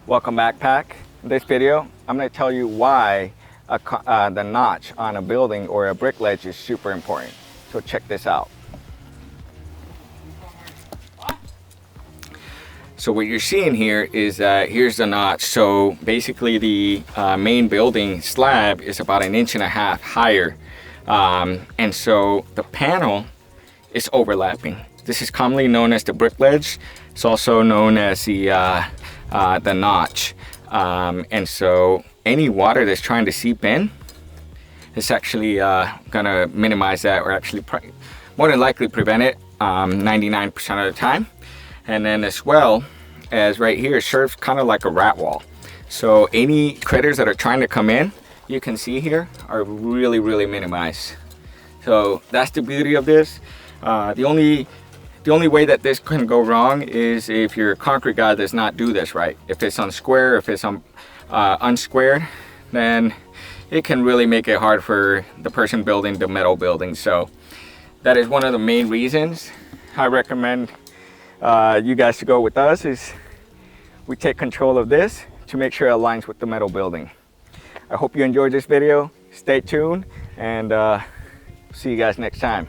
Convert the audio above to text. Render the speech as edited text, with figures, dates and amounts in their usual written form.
Welcome backpack. In this video, I'm going to tell you why the notch on a building or a brick ledge is super important. So check this out. So what you're seeing here is here's the notch. So basically the main building slab is about 1.5 inches higher. And so the panel is overlapping. This is commonly known as the brick ledge. It's also known as the notch. And so any water that's trying to seep in, it's actually gonna minimize that, or actually more than likely prevent it 99% of the time. And then as well as right here, it serves kind of like a rat wall. So any critters that are trying to come in, you can see here, are really minimized. So that's the beauty of this. The only way that this can go wrong is if your concrete guy does not do this right. If it's on square, if it's on unsquared, then it can really make it hard for the person building the metal building. So that is one of the main reasons I recommend you guys to go with us, is we take control of this to make sure it aligns with the metal building. I hope you enjoyed this video. Stay tuned, and see you guys next time.